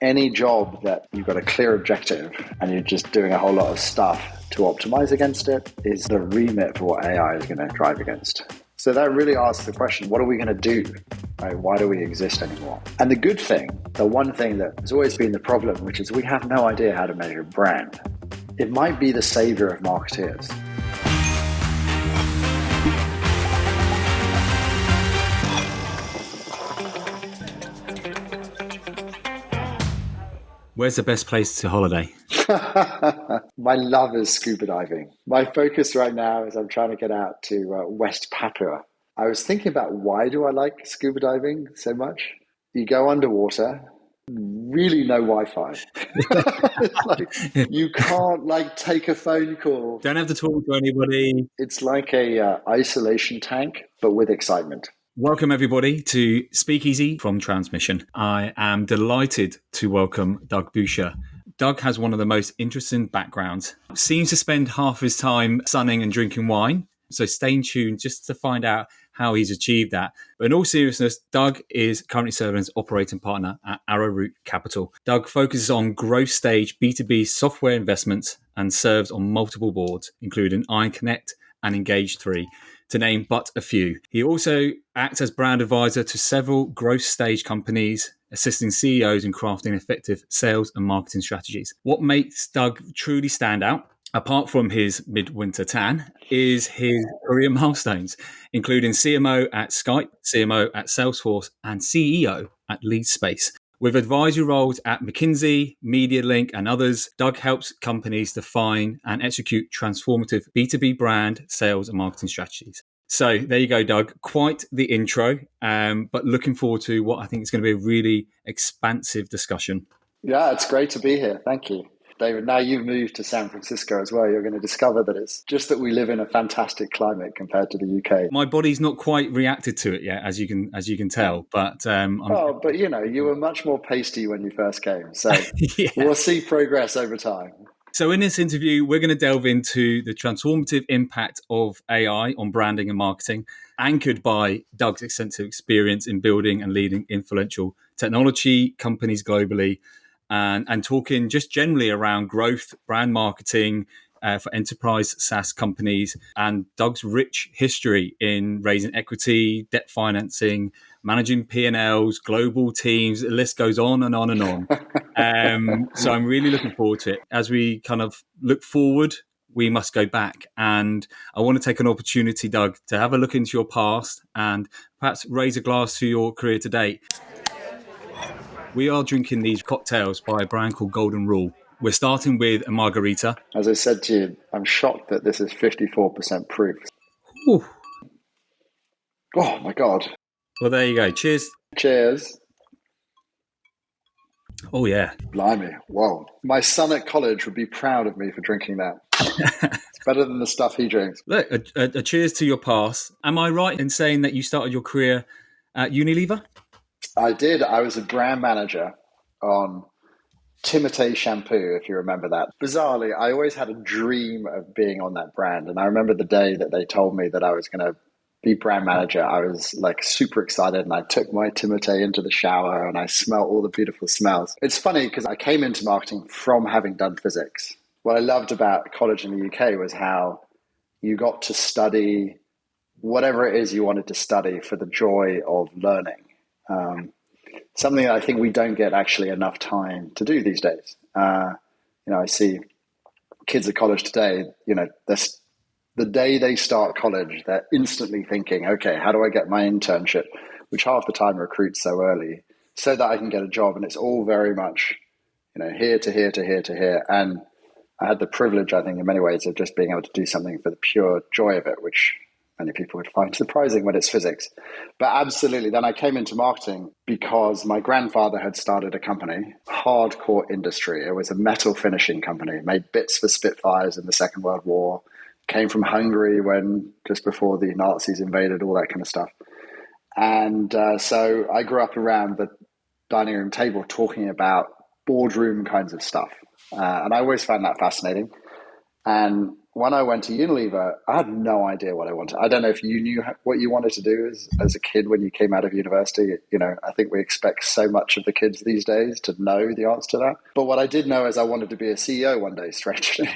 any job that you've got a clear objective and you're just doing a whole lot of stuff to optimize against it is the remit for what AI is going to drive against. So that really asks the question, what are we going to do? Right? Why do we exist anymore? And the good thing, the one thing that has always been the problem, which is we have no idea how to measure brand. It might be the savior of marketeers. Where's the best place to holiday? My love is scuba diving. My focus right now is I'm trying to get out to West Papua. I was thinking about why do I like scuba diving so much? You go underwater, really no Wi-Fi. It's like, you can't take a phone call. Don't have to talk to anybody. It's like a isolation tank, but with excitement. Welcome, everybody, to SpeakEasy from Transmission. I am delighted to welcome Doug Bewsher. Doug has one of the most interesting backgrounds. Seems to spend half his time sunning and drinking wine. So stay tuned just to find out how he's achieved that. But in all seriousness, Doug is currently serving as operating partner at Arrowroot Capital. Doug focuses on growth stage B2B software investments and serves on multiple boards, including Iron Connect and Engage3. To name but a few. He also acts as brand advisor to several growth stage companies, assisting CEOs in crafting effective sales and marketing strategies. What makes Doug truly stand out, apart from his midwinter tan, is his career milestones, including CMO at Skype, CMO at Salesforce, and CEO at LeadSpace. With advisory roles at McKinsey, MediaLink, and others, Doug helps companies define and execute transformative B2B brand, sales, and marketing strategies. So there you go, Doug. Quite the intro, but looking forward to what I think is going to be a really expansive discussion. Yeah, it's great to be here. Thank you. David, now you've moved to San Francisco as well. You're going to discover that it's just that we live in a fantastic climate compared to the UK. My body's not quite reacted to it yet, as you can tell. But but you were much more pasty when you first came, so yeah. We'll see progress over time. So in this interview, we're going to delve into the transformative impact of AI on branding and marketing, anchored by Doug's extensive experience in building and leading influential technology companies globally. And talking just generally around growth, brand marketing for enterprise SaaS companies, and Doug's rich history in raising equity, debt financing, managing P&Ls, global teams. The list goes on and on and on. So I'm really looking forward to it. As we kind of look forward, we must go back. And I want to take an opportunity, Doug, to have a look into your past and perhaps raise a glass to your career to date. We are drinking these cocktails by a brand called Golden Rule. We're starting with a margarita. As I said to you, I'm shocked that this is 54% proof. Ooh. Oh, my God. Well, there you go. Cheers. Cheers. Oh, yeah. Blimey. Whoa. My son at college would be proud of me for drinking that. It's better than the stuff he drinks. Look, a cheers to your past. Am I right in saying that you started your career at Unilever? I did. I was a brand manager on Timotei shampoo, if you remember that. Bizarrely, I always had a dream of being on that brand. And I remember the day that they told me that I was going to be brand manager. I was super excited, and I took my Timotei into the shower and I smelled all the beautiful smells. It's funny because I came into marketing from having done physics. What I loved about college in the UK was how you got to study whatever it is you wanted to study for the joy of learning. Something that I think we don't get actually enough time to do these days. I see kids at college today, the day they start college, they're instantly thinking, okay, how do I get my internship, which half the time recruits so early, so that I can get a job. And it's all very much, here to here to here to here. And I had the privilege, I think, in many ways of just being able to do something for the pure joy of it, which many people would find surprising when it's physics. But absolutely, then I came into marketing because my grandfather had started a company, hardcore industry. It was a metal finishing company, made bits for Spitfires in the Second World War, came from Hungary just before the Nazis invaded, all that kind of stuff. And so I grew up around the dining room table talking about boardroom kinds of stuff. And I always found that fascinating. And when I went to Unilever, I had no idea what I wanted. I don't know if you knew what you wanted to do as a kid when you came out of university. I think we expect so much of the kids these days to know the answer to that. But what I did know is I wanted to be a CEO one day, strangely.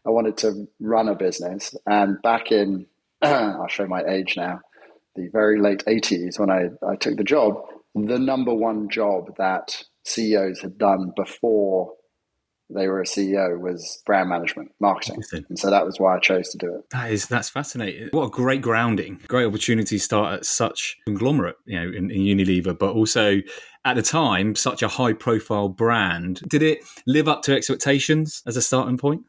I wanted to run a business. And back in, I'll show my age now, the very late 80s, when I took the job, the number one job that CEOs had done before they were a CEO was brand management, marketing. And so that was why I chose to do it. That's fascinating. What a great grounding, great opportunity to start at such conglomerate, in Unilever, but also at the time, such a high profile brand. Did it live up to expectations as a starting point?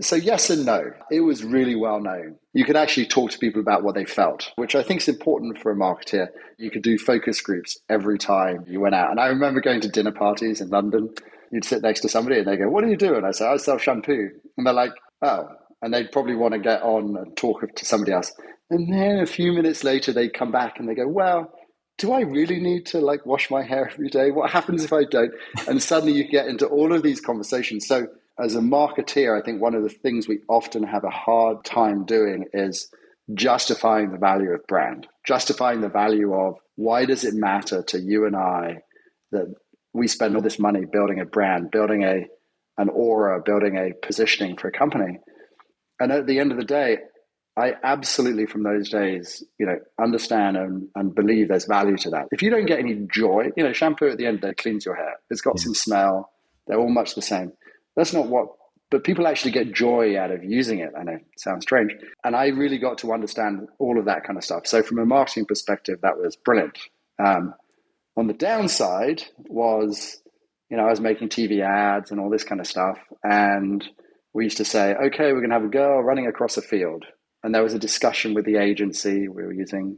So yes and no. It was really well known. You could actually talk to people about what they felt, which I think is important for a marketer. You could do focus groups every time you went out. And I remember going to dinner parties in London. You'd sit next to somebody and they go, "What do you do?" And I say, "I sell shampoo." And they're like, "Oh." And they'd probably want to get on and talk to somebody else. And then a few minutes later, they come back and they go, "Well, do I really need to wash my hair every day? What happens if I don't?" And suddenly you get into all of these conversations. So as a marketeer, I think one of the things we often have a hard time doing is justifying the value of brand, justifying the value of why does it matter to you and I that we spend all this money building a brand, building an aura, building a positioning for a company. And at the end of the day, I absolutely, from those days, understand and believe there's value to that. If you don't get any joy, shampoo at the end of the day cleans your hair. It's got some smell. They're all much the same. That's not but people actually get joy out of using it. I know it sounds strange. And I really got to understand all of that kind of stuff. So from a marketing perspective, that was brilliant. On the downside was, I was making TV ads and all this kind of stuff. And we used to say, okay, we're going to have a girl running across a field. And there was a discussion with the agency we were using.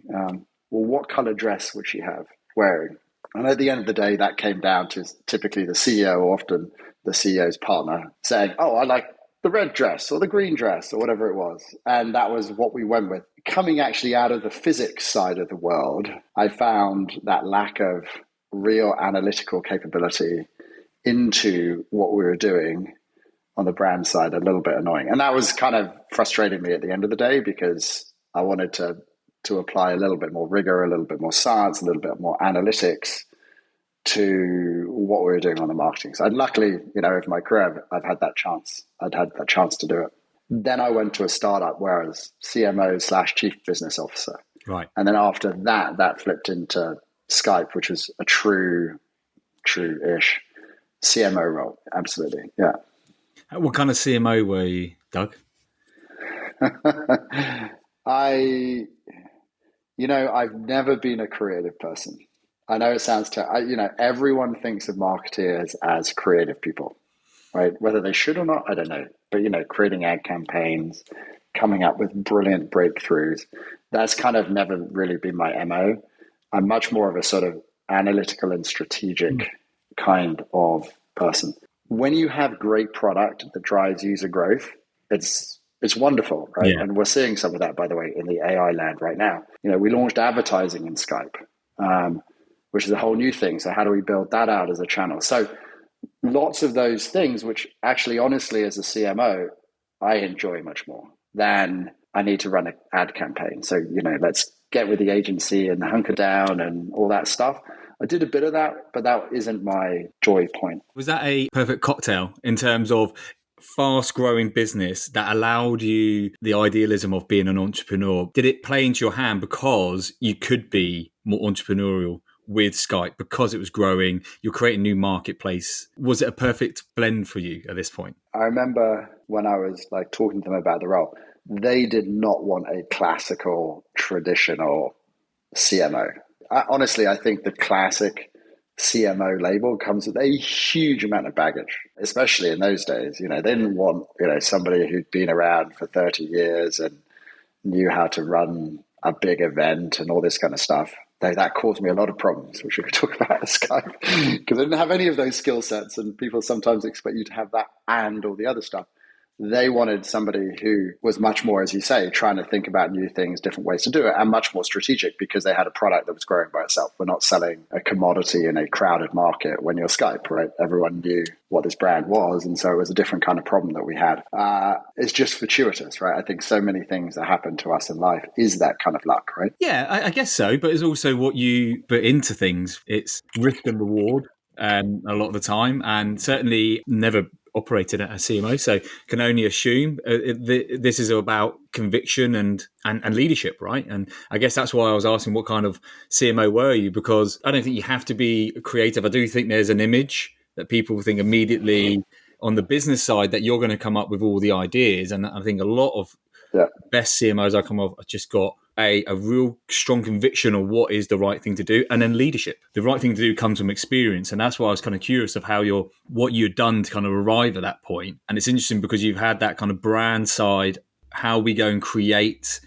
What color dress would she have wearing? And at the end of the day, that came down to typically the CEO, or often the CEO's partner, saying, "Oh, I like the red dress or the green dress," or whatever it was. And that was what we went with. Coming actually out of the physics side of the world, I found that lack of real analytical capability into what we were doing on the brand side a little bit annoying. And that was kind of frustrating me at the end of the day, because I wanted to apply a little bit more rigor, a little bit more science, a little bit more analytics to what we were doing on the marketing side. Luckily, over my career, I'd had that chance to do it. Then I went to a startup where I was CMO/chief business officer. Right. And then after that flipped into Skype, which was a true-ish CMO role. Absolutely. Yeah. What kind of CMO were you, Doug? I've never been a creative person. I know it sounds terrible. Everyone thinks of marketeers as creative people, right? Whether they should or not, I don't know. But, creating ad campaigns, coming up with brilliant breakthroughs, that's kind of never really been my MO. I'm much more of a sort of analytical and strategic kind of person. When you have great product that drives user growth, it's wonderful, right? Yeah. And we're seeing some of that, by the way, in the AI land right now. We launched advertising in Skype, which is a whole new thing. So how do we build that out as a channel? So lots of those things, which actually, honestly, as a CMO, I enjoy much more than I need to run an ad campaign. So, let's get with the agency and hunker down and all that stuff. I did a bit of that, but that isn't my joy point. Was that a perfect cocktail in terms of fast-growing business that allowed you the idealism of being an entrepreneur? Did it play into your hand because you could be more entrepreneurial with Skype, because it was growing, you're creating a new marketplace? Was it a perfect blend for you at this point? I remember when I was talking to them about the role, they did not want a classical, traditional CMO. Honestly, I think the classic CMO label comes with a huge amount of baggage, especially in those days. They didn't want, somebody who'd been around for 30 years and knew how to run a big event and all this kind of stuff. That caused me a lot of problems, which we could talk about at Skype, because I didn't have any of those skill sets, and people sometimes expect you to have that and all the other stuff. They wanted somebody who was much more, as you say, trying to think about new things, different ways to do it, and much more strategic because they had a product that was growing by itself. We're not selling a commodity in a crowded market when you're Skype, right? Everyone knew what this brand was, and so it was a different kind of problem that we had. It's just fortuitous, right? I think so many things that happen to us in life is that kind of luck, right? Yeah, I guess so. But it's also what you put into things. It's risk and reward a lot of the time, and certainly never operated at a CMO, so can only assume this is about conviction and leadership, right? And I guess that's why I was asking what kind of CMO were you, because I don't think you have to be creative. I do think there's an image that people think immediately on the business side that you're going to come up with all the ideas, and I think a lot of best CMOs I come off have just got a real strong conviction on what is the right thing to do, and then leadership. The right thing to do comes from experience, and that's why I was kind of curious of what you'd done to kind of arrive at that point. And it's interesting because you've had that kind of brand side, how we go and create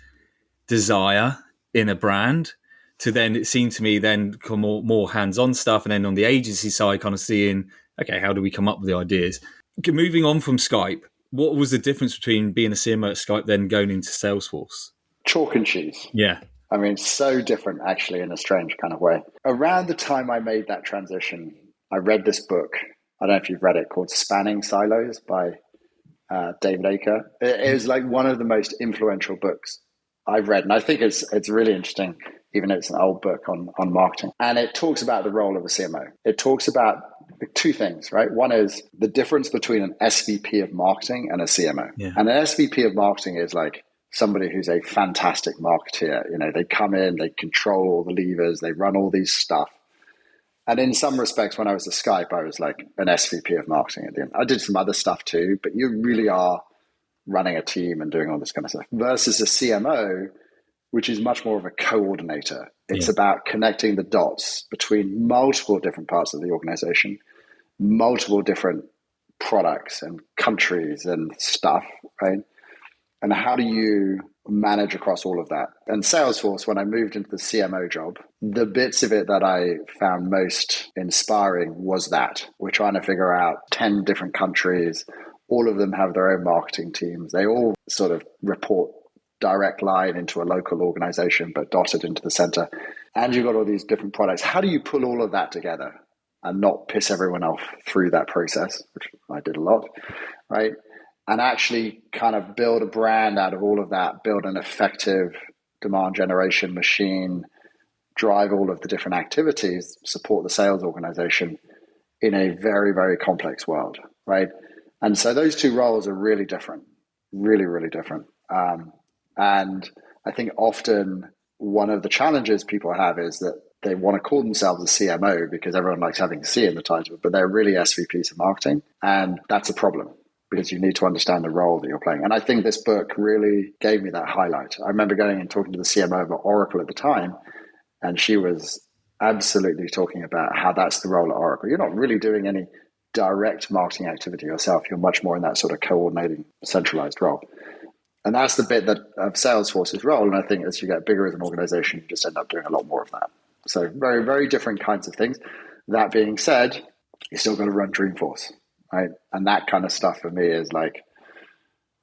desire in a brand, to then it seemed to me then come more hands-on stuff, and then on the agency side, kind of seeing okay, how do we come up with the ideas? Moving on from Skype, what was the difference between being a CMO at Skype then going into Salesforce? Chalk and cheese. Yeah. I mean, so different actually in a strange kind of way. Around the time I made that transition, I read this book. I don't know if you've read it, called Spanning Silos by David Aker. It is like one of the most influential books I've read. And I think it's really interesting, even though it's an old book on marketing. And it talks about the role of a CMO. It talks about two things, right? One is the difference between an SVP of marketing and a CMO. Yeah. And an SVP of marketing is like somebody who's a fantastic marketeer. You know, they come in, they control all the levers, they run all these stuff. And in some respects, when I was at Skype, I was like an SVP of marketing at the end. I did some other stuff too, but you really are running a team and doing all this kind of stuff. Versus a CMO, which is much more of a coordinator. It's about connecting the dots between multiple different parts of the organization, multiple different products and countries and stuff, right? And how do you manage across all of that? And Salesforce, when I moved into the CMO job, the bits of it that I found most inspiring was that. We're trying to figure out 10 different countries. All of them have their own marketing teams. They all sort of report direct line into a local organization, but dotted into the center. And you've got all these different products. How do you pull all of that together and not piss everyone off through that process, which I did a lot, right? And actually kind of build a brand out of all of that, build an effective demand generation machine, drive all of the different activities, support the sales organization in a very, very complex world, right? And so those two roles are really different, really, really different. And I think often one of the challenges people have is that they want to call themselves a CMO because everyone likes having C in the title, but they're really SVPs of marketing. And that's a problem because you need to understand the role that you're playing. And I think this book really gave me that highlight. I remember going and talking to the CMO of Oracle at the time, and she was absolutely talking about how that's the role at Oracle. You're not really doing any direct marketing activity yourself. You're much more in that sort of coordinating, centralized role. And that's the bit that of Salesforce's role. And I think as you get bigger as an organization, you just end up doing a lot more of that. So very, very different kinds of things. That being said, you still got to run Dreamforce, right? And that kind of stuff for me is like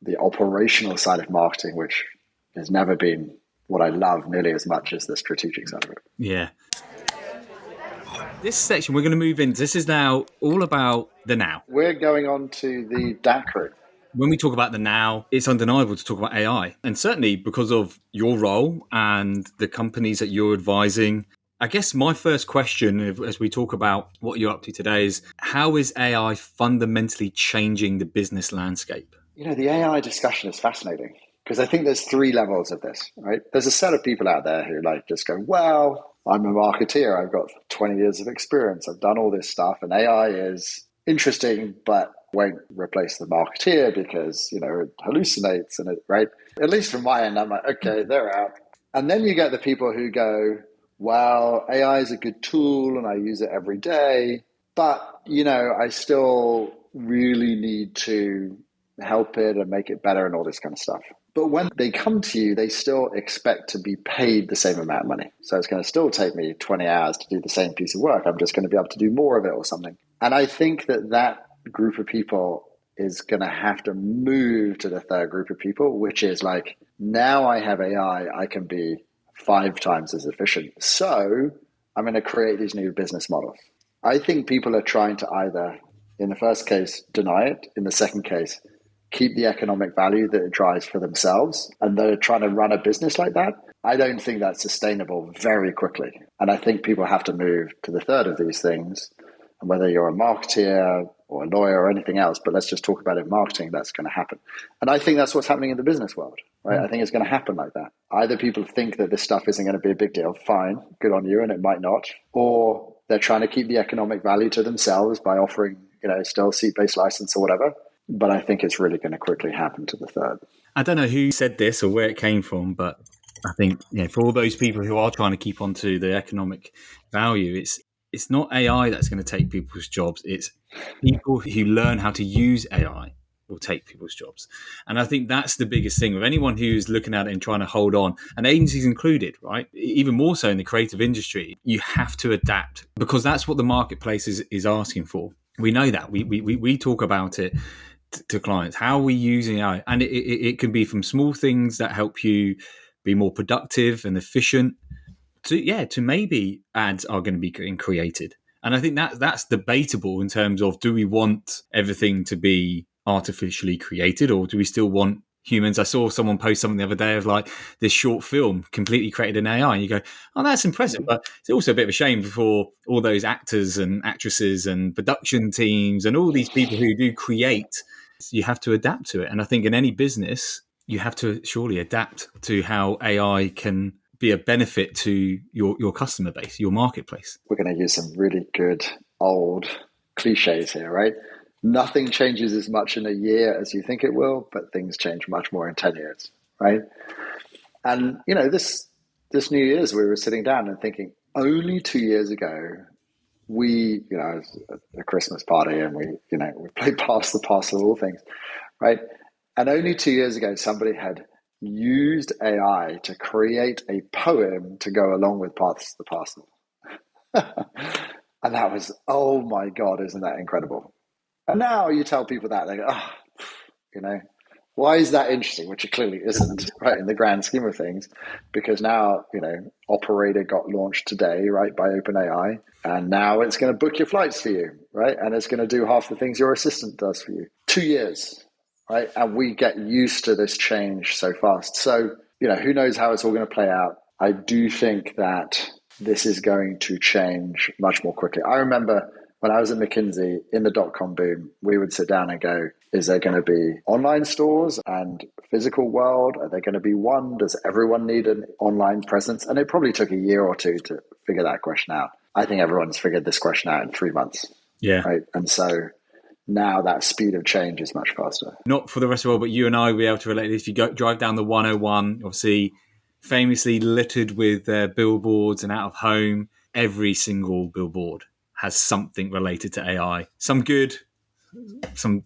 the operational side of marketing, which has never been what I love nearly as much as the strategic side of it. Yeah. This section we're going to move into, this is now all about the now. We're going on to the DAC route. When we talk about the now, it's undeniable to talk about AI. And certainly because of your role and the companies that you're advising, I guess my first question as we talk about what you're up to today is, how is AI fundamentally changing the business landscape? You know, the AI discussion is fascinating because I think there's three levels of this, right? There's a set of people out there who like just go, well, I'm a marketeer. I've got 20 years of experience. I've done all this stuff and AI is interesting, but won't replace the marketeer because, you know, it hallucinates and it, right? At least from my end, I'm like, okay, they're out. And then you get the people who go, well, AI is a good tool and I use it every day, but, you know, I still really need to help it and make it better and all this kind of stuff. But when they come to you, they still expect to be paid the same amount of money. So it's going to still take me 20 hours to do the same piece of work. I'm just going to be able to do more of it or something. And I think that group of people is going to have to move to the third group of people, which is like, now I have AI, I can be 5 times as efficient. So I'm going to create these new business models. I think people are trying to either, in the first case, deny it. In the second case, keep the economic value that it drives for themselves. And they're trying to run a business like that. I don't think that's sustainable very quickly. And I think people have to move to the third of these things. And whether you're a marketeer or a lawyer or anything else, but let's just talk about it in marketing, that's going to happen. And I think that's what's happening in the business world, right? I think it's going to happen like that. Either people think that this stuff isn't going to be a big deal, fine, good on you, and it might not. Or they're trying to keep the economic value to themselves by offering, still seat-based license or whatever. But I think it's really going to quickly happen to the third. I don't know who said this or where it came from, but I think for all those people who are trying to keep on to the economic value, it's not AI that's going to take people's jobs. It's people who learn how to use AI will take people's jobs. And I think that's the biggest thing with anyone who's looking at it and trying to hold on, and agencies included, right? Even more so in the creative industry, you have to adapt because that's what the marketplace is asking for. We know that. We talk about it to clients. How are we using AI? And it can be from small things that help you be more productive and efficient to maybe ads are going to be created. And I think that's debatable in terms of, do we want everything to be artificially created or do we still want humans? I saw someone post something the other day of like this short film completely created in AI, and you go, oh, that's impressive. But it's also a bit of a shame for all those actors and actresses and production teams and all these people who do create. You have to adapt to it. And I think in any business, you have to surely adapt to how AI can be a benefit to your customer base, your marketplace. We're going to use some really good old cliches here, right? Nothing changes as much in a year as you think it will, but things change much more in 10 years, right? And, this New Year's, we were sitting down and thinking, only 2 years ago, we, it was a Christmas party and we played Pass the Parcel, all things, right? And only 2 years ago, somebody had used AI to create a poem to go along with Pass the Parcel. And that was, oh my God, isn't that incredible? And now you tell people that, they go, why is that interesting? Which it clearly isn't, right, in the grand scheme of things, because now, Operator got launched today, right, by OpenAI, and now it's going to book your flights for you, right? And it's going to do half the things your assistant does for you. 2 years, right? And we get used to this change so fast. So, who knows how it's all going to play out. I do think that this is going to change much more quickly. I remember when I was at McKinsey in the dot-com boom, we would sit down and go, is there going to be online stores and physical world? Are they going to be one? Does everyone need an online presence? And it probably took a year or two to figure that question out. I think everyone's figured this question out in 3 months. Yeah. Right. And so now that speed of change is much faster. Not for the rest of the world, but you and I will be able to relate this. If you drive down the 101, obviously famously littered with billboards and out of home, every single billboard has something related to AI. Some good, some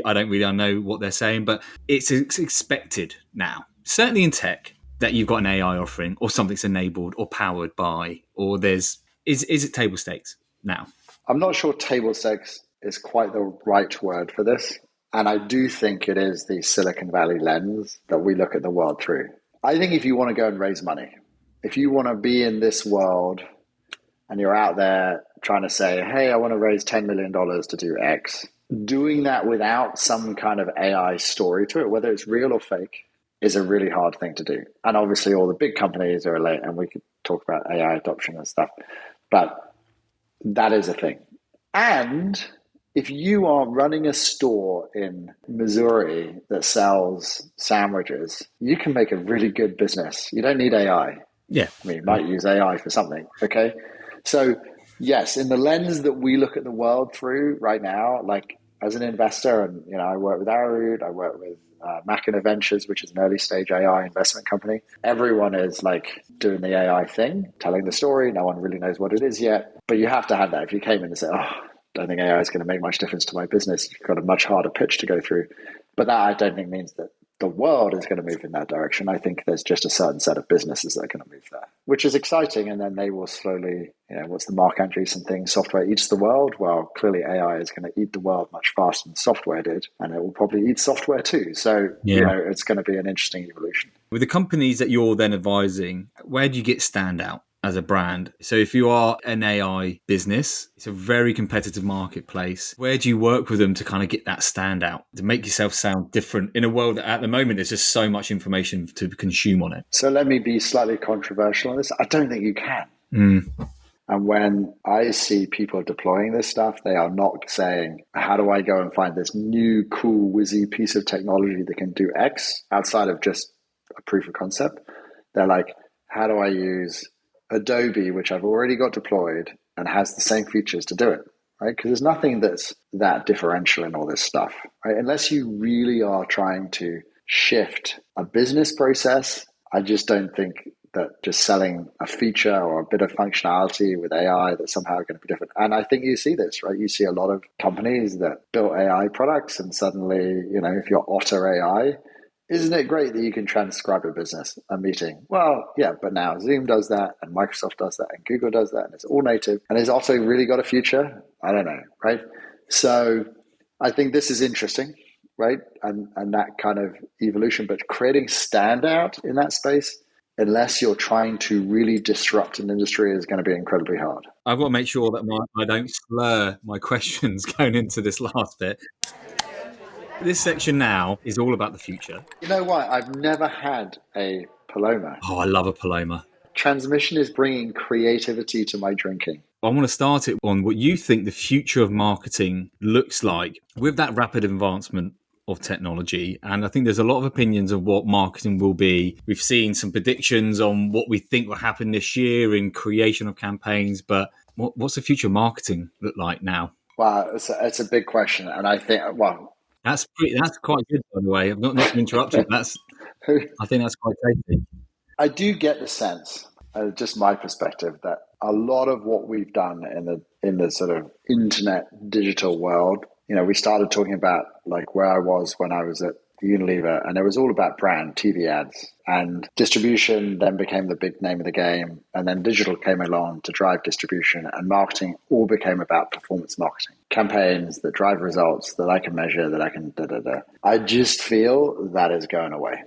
I don't really know what they're saying, but it's expected now, certainly in tech, that you've got an AI offering or something's enabled or powered by, or is it table stakes now? I'm not sure table stakes is quite the right word for this. And I do think it is the Silicon Valley lens that we look at the world through. I think if you want to go and raise money, if you want to be in this world and you're out there trying to say, hey, I want to raise $10 million to do X, doing that without some kind of AI story to it, whether it's real or fake, is a really hard thing to do. And obviously all the big companies are late, and we could talk about AI adoption and stuff, but that is a thing. And if you are running a store in Missouri that sells sandwiches, you can make a really good business. You don't need AI. Yeah. I mean, you might use AI for something, okay? So yes, in the lens that we look at the world through right now, like as an investor, and I work with Reid, I work with Machina Ventures, which is an early stage AI investment company. Everyone is like doing the AI thing, telling the story. No one really knows what it is yet, but you have to have that. If you came in and said, I don't think AI is going to make much difference to my business, you've got a much harder pitch to go through. But that I don't think means that the world is going to move in that direction. I think there's just a certain set of businesses that are going to move there, which is exciting. And then they will slowly, what's the Mark Andreessen thing? Software eats the world. Well, clearly AI is going to eat the world much faster than software did, and it will probably eat software too. So, it's going to be an interesting evolution. With the companies that you're then advising, where do you get standout as a brand? So if you are an AI business, it's a very competitive marketplace. Where do you work with them to kind of get that standout, to make yourself sound different in a world that at the moment there's just so much information to consume on it? So let me be slightly controversial on this. I don't think you can. And when I see people deploying this stuff, they are not saying, how do I go and find this new, cool, whizzy piece of technology that can do X outside of just a proof of concept? They're like, how do I use Adobe, which I've already got deployed and has the same features to do it, right? Because there's nothing that's that differential in all this stuff, right? Unless you really are trying to shift a business process, I just don't think that just selling a feature or a bit of functionality with AI that's somehow going to be different. And I think you see this, right? You see a lot of companies that built AI products and suddenly, if you're Otter AI, isn't it great that you can transcribe a meeting? Well, yeah, but now Zoom does that and Microsoft does that and Google does that and it's all native. And is Otter really got a future? I don't know, right? So I think this is interesting, right? And that kind of evolution, but creating standout in that space, unless you're trying to really disrupt an industry, is going to be incredibly hard. I've got to make sure that I don't slur my questions going into this last bit. This section now is all about the future. You know what? I've never had a Paloma. Oh, I love a Paloma. Transmission is bringing creativity to my drinking. I want to start it on what you think the future of marketing looks like with that rapid advancement of technology. And I think there's a lot of opinions of what marketing will be. We've seen some predictions on what we think will happen this year in creation of campaigns, but what's the future of marketing look like now? Wow, it's a big question. And I think, that's quite good, by the way. I'm not to interrupt you. I think that's quite tasty. I do get the sense, just my perspective, that a lot of what we've done in the sort of internet digital world, we started talking about like where I was when I was at Unilever, and it was all about brand, TV ads, and distribution then became the big name of the game, and then digital came along to drive distribution, and marketing all became about performance marketing, campaigns that drive results that I can measure, that I can I just feel that is going away.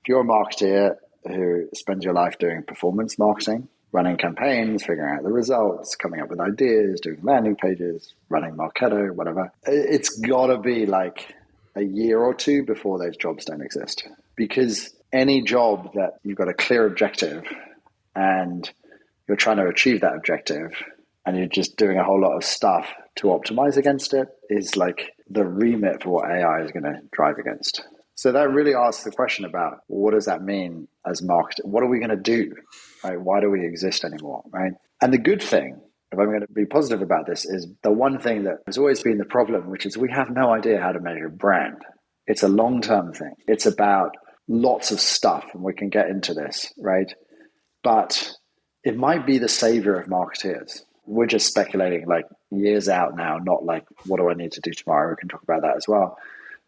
If you're a marketeer who spends your life doing performance marketing, running campaigns, figuring out the results, coming up with ideas, doing landing pages, running Marketo, whatever, it's got to be like a year or two before those jobs don't exist. Because any job that you've got a clear objective and you're trying to achieve that objective and you're just doing a whole lot of stuff to optimize against it is like the remit for what AI is going to drive against. So that really asks the question about what does that mean as marketing? What are we going to do? Right? Why do we exist anymore? Right? And the good thing, if I'm going to be positive about this, is the one thing that has always been the problem, which is we have no idea how to measure brand. It's a long-term thing. It's about lots of stuff, and we can get into this, right? But it might be the savior of marketeers. We're just speculating like years out now, not like what do I need to do tomorrow? We can talk about that as well.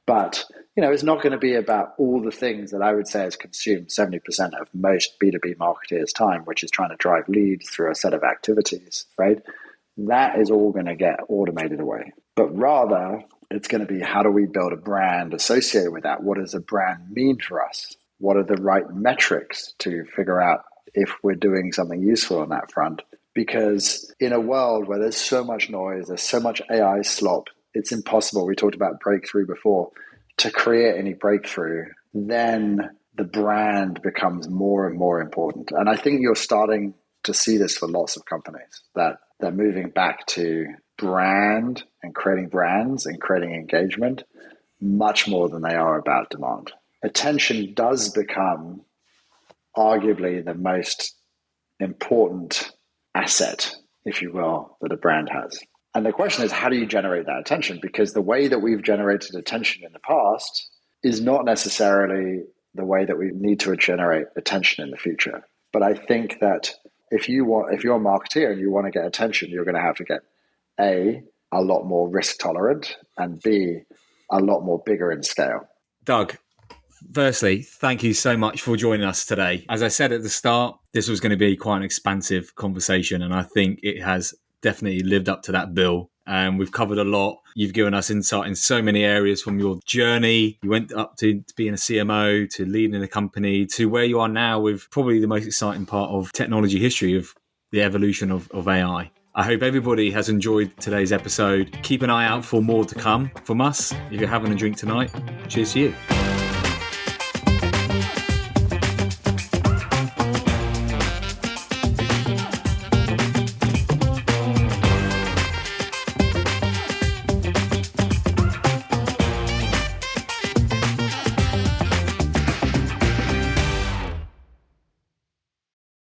But, it's not going to be about all the things that I would say has consumed 70% of most B2B marketers' time, which is trying to drive leads through a set of activities, right? That is all going to get automated away. But rather, it's going to be how do we build a brand associated with that? What does a brand mean for us? What are the right metrics to figure out if we're doing something useful on that front? Because in a world where there's so much noise, there's so much AI slop, it's impossible. We talked about breakthrough before. To create any breakthrough, then the brand becomes more and more important. And I think you're starting to see this for lots of companies, that they're moving back to brand and creating brands and creating engagement much more than they are about demand. Attention does become arguably the most important asset, if you will, that a brand has. And the question is, how do you generate that attention? Because the way that we've generated attention in the past is not necessarily the way that we need to generate attention in the future. But I think that if you're a marketeer and you want to get attention, you're going to have to get A, a lot more risk tolerant, and B, a lot more bigger in scale. Doug, Firstly, thank you so much for joining us today. As I said at the start, this was going to be quite an expansive conversation, and I think it has definitely lived up to that bill. And we've covered a lot. You've given us insight in so many areas, from your journey. You went up to being a CMO, to leading a company, to where you are now with probably the most exciting part of technology history, of the evolution of AI. I hope everybody has enjoyed today's episode. Keep an eye out for more to come from us. If you're having a drink tonight, cheers to you.